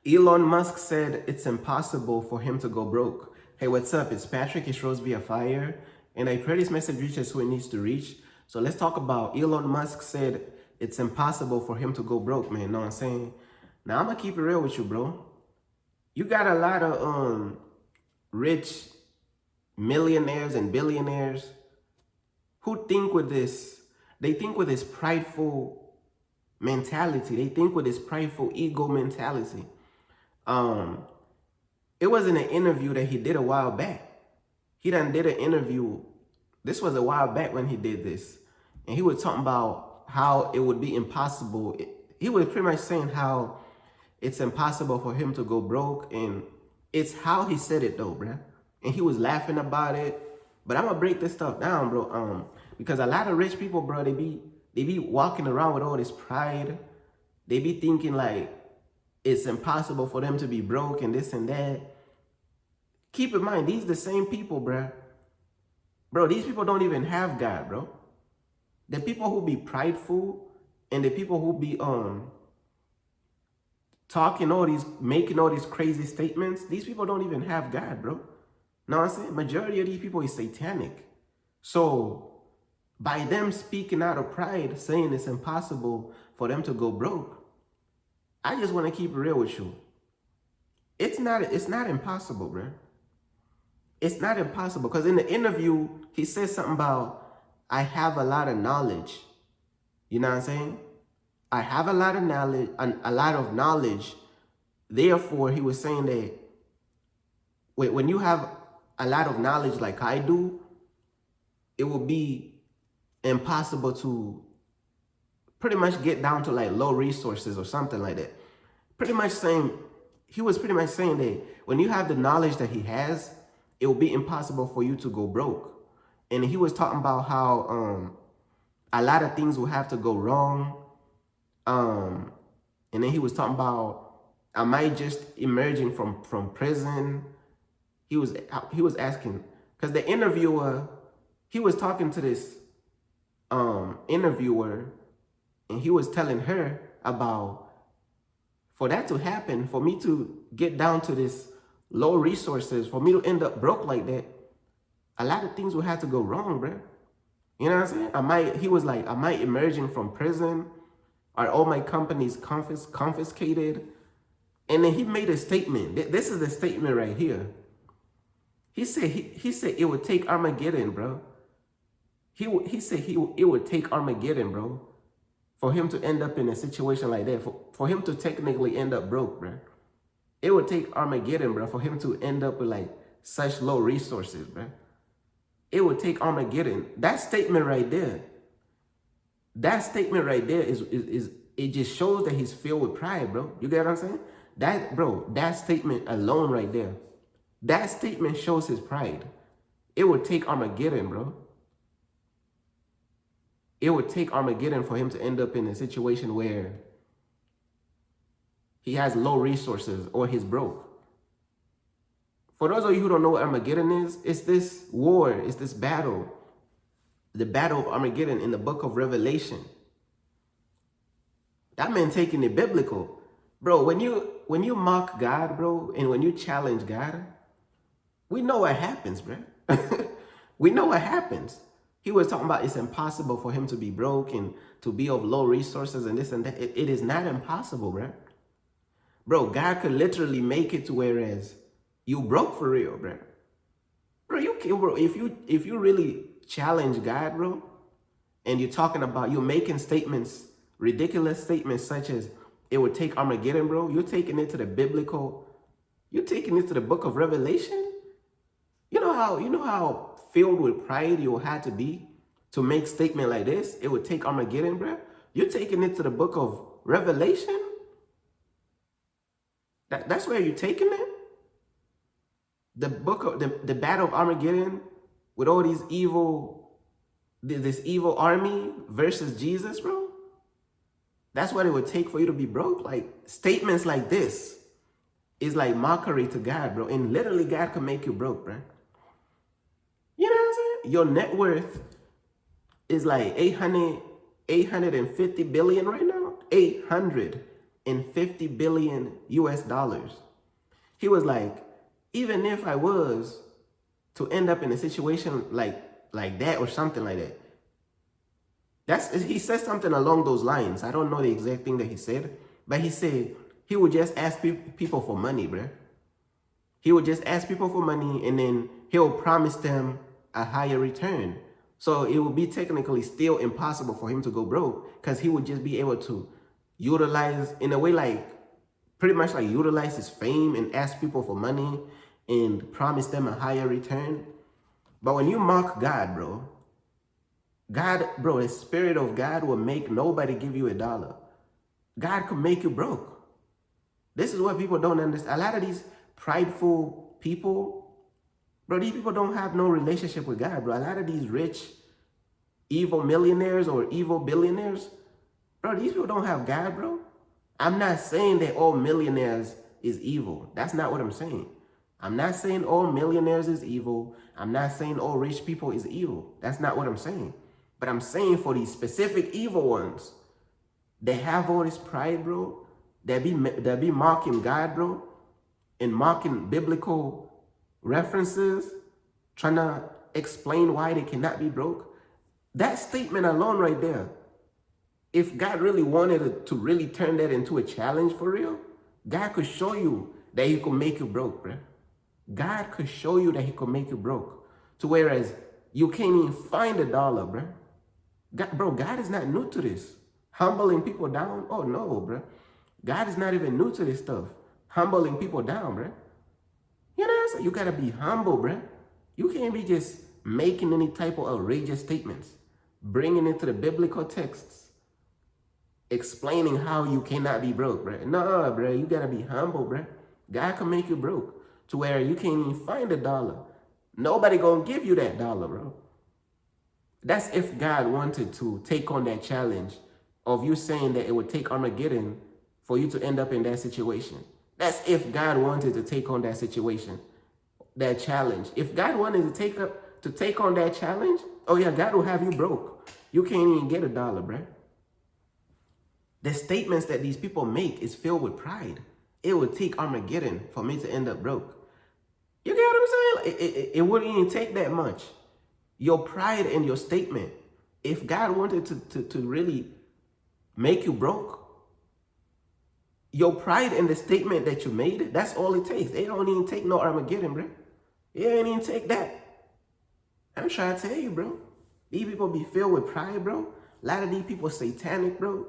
Elon Musk said it's impossible for him to go broke. Hey, what's up? It's Patrick. It Rose via Fire. And I pray this message reaches who it needs to reach. So let's talk about Elon Musk said it's impossible for him to go broke, man. Know what I'm saying? Now, I'm going to keep it real with you, bro. You got a lot of rich millionaires and billionaires who think with this. They think with this prideful mentality. They think with this prideful ego mentality. It was in an interview that he did a while back. He done did an interview. This was a while back when he did this. And he was talking about how it would be impossible. He was pretty much saying how it's impossible for him to go broke. And it's how he said it though, bruh. And he was laughing about it. But I'm gonna break this stuff down, bro. Because a lot of rich people, bro, they be walking around with all this pride. They be thinking like it's impossible for them to be broke and this and that. Keep in mind, these the same people, bro. Bro, these people don't even have God, bro. The people who be prideful and the people who be making all these crazy statements, these people don't even have God, bro. Know what I'm saying? Majority of these people is satanic. So by them speaking out of pride, saying it's impossible for them to go broke, I just want to keep it real with you. It's not impossible, bro. It's not impossible, because in the interview, he said something about, I have a lot of knowledge. You know what I'm saying? I have a lot of knowledge. Therefore, he was saying that when you have a lot of knowledge like I do, it will be impossible to pretty much get down to like low resources or something like that. He was pretty much saying that when you have the knowledge that he has, it will be impossible for you to go broke. And he was talking about how a lot of things will have to go wrong. And then he was talking about, am I just emerging from prison? He was asking, because the interviewer, he was talking to this interviewer, and he was telling her about, for that to happen, for me to get down to this low resources, for me to end up broke like that, a lot of things will have to go wrong, bro. You know what I'm saying? He was like, am I emerging from prison? Are all my companies confiscated? And then he made a statement. This is the statement right here. He said it would take Armageddon, bro. He said it would take Armageddon, bro, for him to end up in a situation like that, for him to technically end up broke, bro. It would take Armageddon, bro, for him to end up with like such low resources, bro. It would take Armageddon. That statement right there is it just shows that he's filled with pride, bro. You get what I'm saying? That statement alone right there, that statement shows his pride. It would take Armageddon, bro. It would take Armageddon for him to end up in a situation where he has low resources or he's broke. For those of you who don't know what Armageddon is, it's this war, it's this battle. The battle of Armageddon in the book of Revelation. That man taking it biblical. Bro, when you mock God, bro, and when you challenge God, we know what happens, bro. We know what happens. He was talking about it's impossible for him to be broke and to be of low resources and this and that. It is not impossible, bro. Bro, God could literally make it to whereas you broke for real, bro. Bro, if you really challenge God, bro, and you're talking about, you're making statements, ridiculous statements such as it would take Armageddon, bro, you're taking it to the you're taking it to the book of Revelation. You know how filled with pride you had to be to make statement like this? It would take Armageddon, bro. You're taking it to the book of Revelation. That's where you're taking it. The book of the battle of Armageddon with all these this evil army versus Jesus, bro. That's what it would take for you to be broke. Like statements like this is like mockery to God, bro. And literally God can make you broke, bro. You know what I'm saying? Your net worth is like 850 billion right now. 800. billion US dollars. He was like, even if I was to end up in a situation like that or something like that, he said something along those lines. I don't know the exact thing that he said, but he said he would just ask people for money, bruh. He would just ask people for money, and then he'll promise them a higher return. So it would be technically still impossible for him to go broke, because he would just be able to utilize, in a way, like pretty much like utilize his fame and ask people for money and promise them a higher return. But when you mock God, bro, the Spirit of God will make nobody give you $1. God could make you broke. This is what people don't understand. A lot of these prideful people, bro, these people don't have no relationship with God, bro. A lot of these rich, evil millionaires or evil billionaires, bro, these people don't have God, bro. I'm not saying that all millionaires is evil. That's not what I'm saying. I'm not saying all millionaires is evil. I'm not saying all rich people is evil. That's not what I'm saying. But I'm saying for these specific evil ones, they have all this pride, bro. They be mocking God, bro, and mocking biblical references, trying to explain why they cannot be broke. That statement alone right there, if God really wanted to really turn that into a challenge for real, God could show you that he could make you broke, bro. God could show you that he could make you broke. To whereas you can't even find $1, bro. God is not new to this. Humbling people down? Oh, no, bro. God is not even new to this stuff. Humbling people down, bro. You know what I'm saying? You got to be humble, bro. You can't be just making any type of outrageous statements, bringing it to the biblical texts, explaining how you cannot be broke, bro. No, bro. You got to be humble, bro. God can make you broke to where you can't even find $1. Nobody going to give you that $1, bro. That's if God wanted to take on that challenge of you saying that it would take Armageddon for you to end up in that situation. That's if God wanted to take on that situation, that challenge. If God wanted to take on that challenge, oh yeah, God will have you broke. You can't even get $1, bro. The statements that these people make is filled with pride. It would take Armageddon for me to end up broke. You get what I'm saying? It wouldn't even take that much. Your pride and your statement, if God wanted to really make you broke, your pride in the statement that you made, that's all it takes. It don't even take no Armageddon, bro. It ain't even take that. I'm trying to tell you, bro. These people be filled with pride, bro. A lot of these people satanic, bro.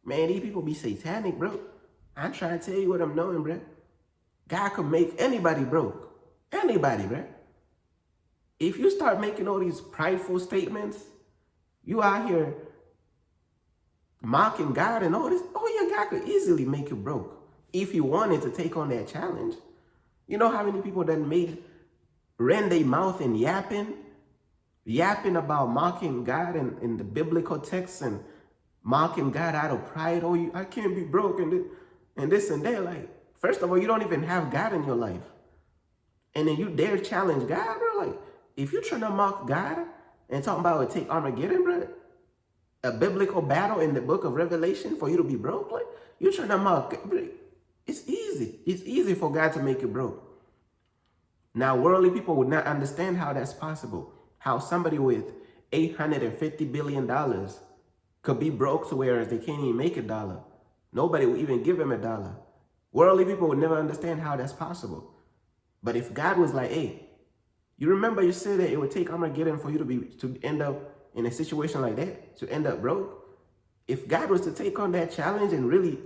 Man, these people be satanic, bro. I'm trying to tell you what I'm knowing, bro. God can make anybody broke. Anybody, bro. If you start making all these prideful statements, you out here mocking God and all this, oh yeah, God could easily make you broke if you wanted to take on that challenge. You know how many people that ran their mouth and yapping about mocking God in the biblical texts and mocking God out of pride. Oh, I can't be broke and this and that. Like, first of all, you don't even have God in your life. And then you dare challenge God, bro? Like, if you're trying to mock God and talking about it take Armageddon, bro, a biblical battle in the book of Revelation for you to be broke, like, you're trying to mock God, bro. It's easy. It's easy for God to make you broke. Now, worldly people would not understand how that's possible. How somebody with $850 billion could be broke to whereas they can't even make $1. Nobody will even give him $1. Worldly people would never understand how that's possible. But if God was like, hey, you remember you said that it would take Armageddon for you to end up in a situation like that, to end up broke? If God was to take on that challenge and really,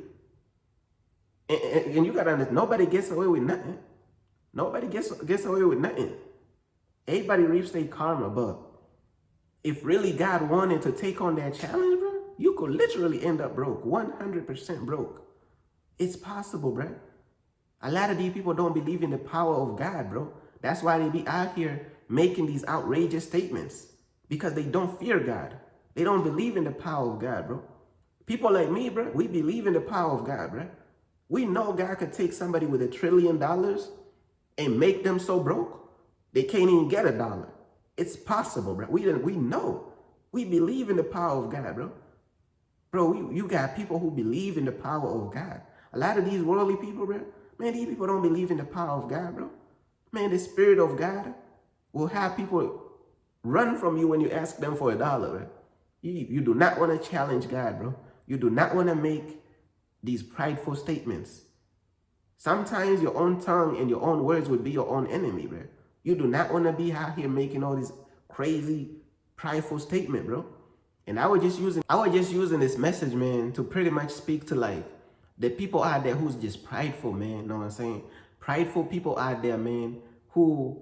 and you got to understand, nobody gets away with nothing. Nobody gets away with nothing. Everybody reaps their karma, but if really God wanted to take on that challenge, bro, you could literally end up broke, 100% broke. It's possible, bro. A lot of these people don't believe in the power of God, bro. That's why they be out here making these outrageous statements, because they don't fear God. They don't believe in the power of God, bro. People like me, bro, we believe in the power of God, bro. We know God could take somebody with $1 trillion and make them so broke they can't even get $1. It's possible, bro. We know. We believe in the power of God, bro. Bro, you got people who believe in the power of God. A lot of these worldly people, bro, man, these people don't believe in the power of God, bro. Man, the Spirit of God will have people run from you when you ask them for $1, bro. You do not want to challenge God, bro. You do not want to make these prideful statements. Sometimes your own tongue and your own words would be your own enemy, bro. You do not want to be out here making all these crazy, prideful statement, bro. And I was just using this message, man, to pretty much speak to like the people out there who's just prideful, man. Know what I'm saying? Prideful people out there, man, who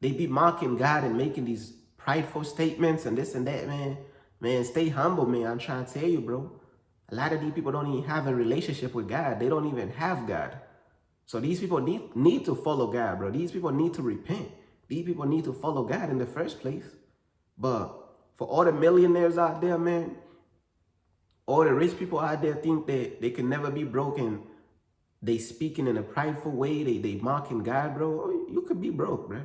they be mocking God and making these prideful statements and this and that, man. Man, stay humble, man. I'm trying to tell you, bro. A lot of these people don't even have a relationship with God. They don't even have God. So these people need to follow God, bro. These people need to repent. These people need to follow God in the first place. But for all the millionaires out there, man, all the rich people out there think that they can never be broken. They speaking in a prideful way. They mocking God, bro. You could be broke, bro.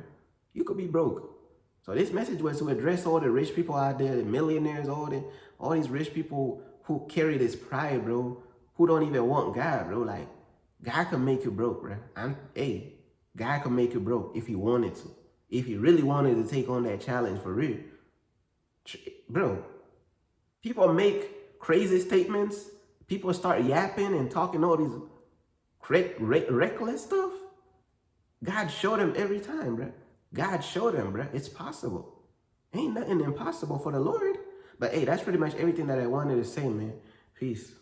You could be broke. So this message was to address all the rich people out there, the millionaires, all these rich people who carry this pride, bro, who don't even want God, bro. Like, God can make you broke, bro. God can make you broke if he wanted to. If he really wanted to take on that challenge for real. Bro, people make crazy statements. People start yapping and talking all these reckless stuff. God showed them every time, bro. God showed them, bro. It's possible. Ain't nothing impossible for the Lord. But hey, that's pretty much everything that I wanted to say, man. Peace.